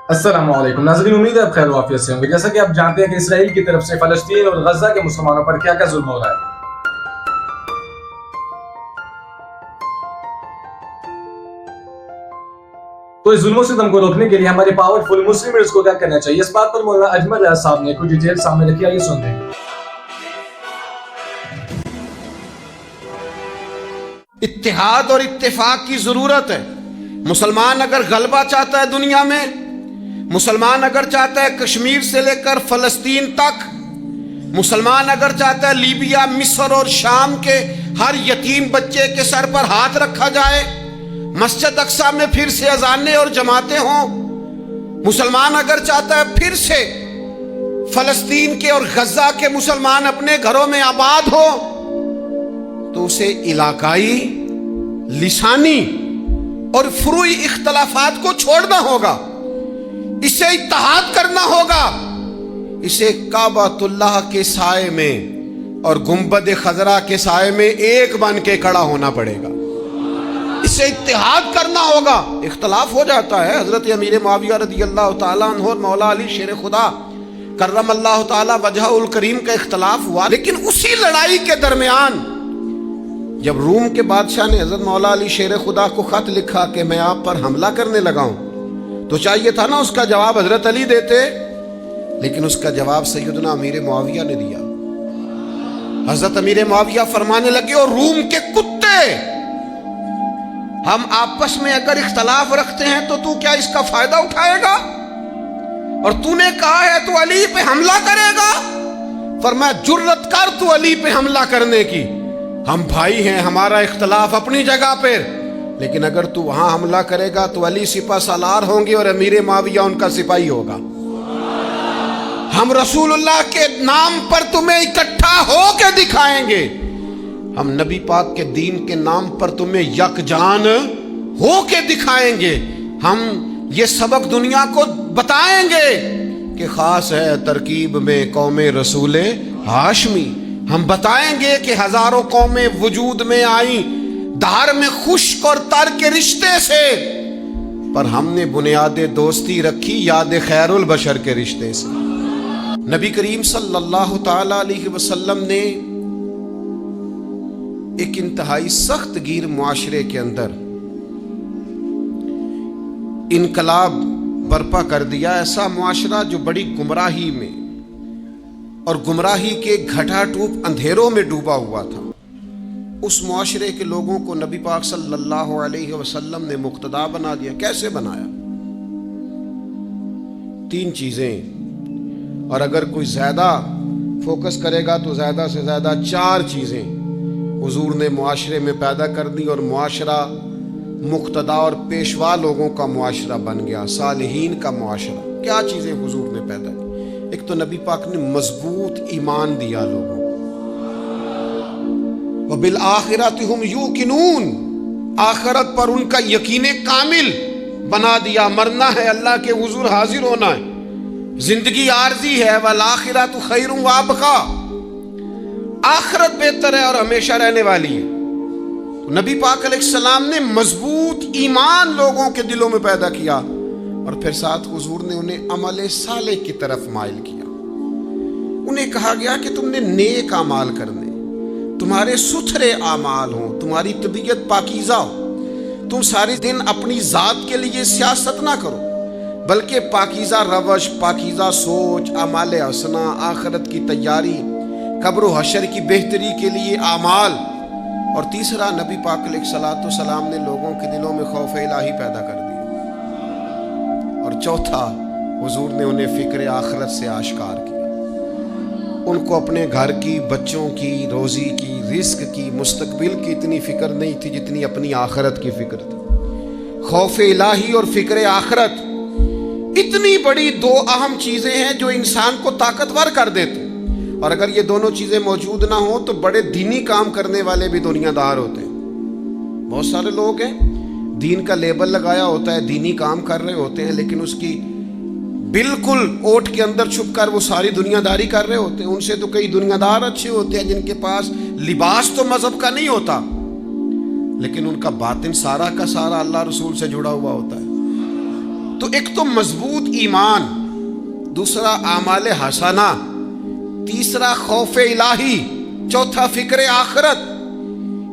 السلام علیکم ناظرین، امید ہے آپ خیر و عافیت سے ہوں گے۔ جیسا کہ آپ جانتے ہیں کہ اسرائیل کی طرف سے فلسطین اور غزہ کے مسلمانوں پر کیا کیا ظلم ہو رہا ہے۔ تو اس ظلموں سے دم کو روکنے کے لیے ہمارے پاورفل مسلم لیڈرز کو کیا کرنا چاہیے، اس بات پر مولانا اجمل ریاض صاحب نے کچھ ڈیٹیل سامنے رکھی، آئیے سنتے ہیں۔ اتحاد اور اتفاق کی ضرورت ہے۔ مسلمان اگر غلبہ چاہتا ہے دنیا میں، مسلمان اگر چاہتا ہے کشمیر سے لے کر فلسطین تک، مسلمان اگر چاہتا ہے لیبیا، مصر اور شام کے ہر یتیم بچے کے سر پر ہاتھ رکھا جائے، مسجد اقصی میں پھر سے اذانیں اور جماعتیں ہوں، مسلمان اگر چاہتا ہے پھر سے فلسطین کے اور غزہ کے مسلمان اپنے گھروں میں آباد ہو، تو اسے علاقائی، لسانی اور فروعی اختلافات کو چھوڑنا ہوگا، اسے اتحاد کرنا ہوگا، اسے کعبۃ اللہ کے سائے میں اور گنبد خضرا کے سائے میں ایک بن کے کھڑا ہونا پڑے گا، اسے اتحاد کرنا ہوگا۔ اختلاف ہو جاتا ہے، حضرت امیر معاویہ رضی اللہ تعالیٰ عنہ اور مولا علی شیر خدا کرم اللہ تعالیٰ وجہہ الکریم کا اختلاف ہوا، لیکن اسی لڑائی کے درمیان جب روم کے بادشاہ نے حضرت مولا علی شیر خدا کو خط لکھا کہ میں آپ پر حملہ کرنے لگا ہوں، تو چاہیے تھا نا اس کا جواب حضرت علی دیتے، لیکن اس کا جواب سیدنا امیر معاویہ نے دیا۔ حضرت امیر معاویہ فرمانے لگے، اور روم کے کتے، ہم آپس میں اگر اختلاف رکھتے ہیں تو کیا اس کا فائدہ اٹھائے گا؟ اور تو نے کہا ہے تو علی پہ حملہ کرے گا؟ فرمایا جرت کر تو علی پہ حملہ کرنے کی، ہم بھائی ہیں، ہمارا اختلاف اپنی جگہ پر، لیکن اگر تو وہاں حملہ کرے گا تو علی سپہ سالار ہوں گے اور امیر معاویہ ان کا سپاہی ہوگا۔ ہم رسول اللہ کے نام پر تمہیں اکٹھا ہو کے دکھائیں گے، ہم نبی پاک کے دین کے نام پر تمہیں یکجان ہو کے دکھائیں گے، ہم یہ سبق دنیا کو بتائیں گے کہ خاص ہے ترکیب میں قوم رسول ہاشمی، ہم بتائیں گے کہ ہزاروں قومیں وجود میں آئیں دھار میں خشک اور تر کے رشتے سے، پر ہم نے بنیاد دوستی رکھی یاد خیر البشر کے رشتے سے۔ نبی کریم صلی اللہ تعالی علیہ وسلم نے ایک انتہائی سخت گیر معاشرے کے اندر انقلاب برپا کر دیا، ایسا معاشرہ جو بڑی گمراہی میں اور گمراہی کے گھٹا ٹوپ اندھیروں میں ڈوبا ہوا تھا۔ اس معاشرے کے لوگوں کو نبی پاک صلی اللہ علیہ وسلم نے مقتدا بنا دیا۔ کیسے بنایا؟ 3 چیزیں، اور اگر کوئی زیادہ فوکس کرے گا تو زیادہ سے زیادہ 4 چیزیں حضور نے معاشرے میں پیدا کر دی، اور معاشرہ مقتدا اور پیشوا لوگوں کا معاشرہ بن گیا، صالحین کا معاشرہ۔ کیا چیزیں حضور نے پیدا کی؟ ایک تو نبی پاک نے مضبوط ایمان دیا لوگوں کو، وَبِالْآخِرَةِ هُمْ يُوقِنُونَ، آخرت پر ان کا یقین کامل بنا دیا۔ مرنا ہے، اللہ کے حضور حاضر ہونا ہے، زندگی عارضی ہے، وَالْآخِرَةُ خَيْرٌ وَأَبْقَىٰ، آخرت بہتر ہے اور ہمیشہ رہنے والی ہے۔ تو نبی پاک علیہ السلام نے مضبوط ایمان لوگوں کے دلوں میں پیدا کیا، اور پھر ساتھ حضور نے انہیں عمل صالح کی طرف مائل کیا۔ انہیں کہا گیا کہ تم نے نیک اعمال کرنے، تمہارے ستھرے اعمال ہوں، تمہاری طبیعت پاکیزہ ہو، تم سارے دن اپنی ذات کے لیے سیاست نہ کرو، بلکہ پاکیزہ روش، پاکیزہ سوچ، اعمال حسنہ، آخرت کی تیاری، قبر و حشر کی بہتری کے لیے اعمال۔ اور تیسرا، نبی پاک علیہ السلام نے لوگوں کے دلوں میں خوف الہی پیدا کر دیا۔ اور چوتھا، حضور نے انہیں فکر آخرت سے آشکار کیا، ان کو اپنے گھر کی، بچوں کی، روزی کی، رزق کی، مستقبل کی اتنی فکر نہیں تھی جتنی اپنی آخرت کی فکر تھی۔ خوف الہی اور فکر آخرت اتنی بڑی 2 اہم چیزیں ہیں جو انسان کو طاقتور کر دیتے، اور اگر یہ دونوں چیزیں موجود نہ ہوں تو بڑے دینی کام کرنے والے بھی دنیا دار ہوتے ہیں۔ بہت سارے لوگ ہیں دین کا لیبل لگایا ہوتا ہے، دینی کام کر رہے ہوتے ہیں، لیکن اس کی بالکل اوٹ کے اندر چھپ کر وہ ساری دنیا داری کر رہے ہوتے ہیں۔ ان سے تو کئی دنیا دار اچھے ہوتے ہیں جن کے پاس لباس تو مذہب کا نہیں ہوتا، لیکن ان کا باطن سارا کا سارا اللہ رسول سے جڑا ہوا ہوتا ہے۔ تو ایک تو مضبوط ایمان، دوسرا اعمال حسنہ، تیسرا خوف الہی، چوتھا فکر آخرت.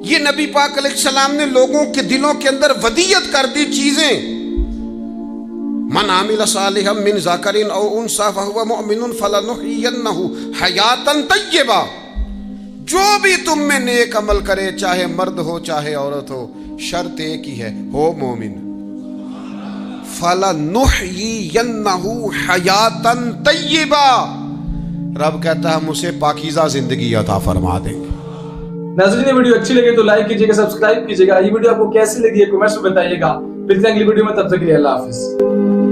یہ نبی پاک علیہ السلام نے لوگوں کے دلوں کے اندر ودیت کر دی چیزیں. من عمل صالحا من ذکر او انثى فهو مؤمن فلنحيينه حیاتا طیبہ. جو بھی تم میں نیک عمل کرے، چاہے مرد ہو چاہے عورت ہو، شرط ایک ہی ہے، ہو مومن. فَلَنُحْيِيَنَّهُ حَيَاتًا طَيِّبًا. رب کہتا ہے ہم اسے پاکیزہ زندگی عطا فرما دیں گے. ناظرین یہ ویڈیو اچھی لگے تو لائک کیجئے گا، سبسکرائب کیجئے گا. یہ ویڈیو آپ کو کیسی لگی ہے کمنٹس میں بتائیے گا. پھر اگلی ویڈیو میں، تب تک کے لیے اللہ حافظ.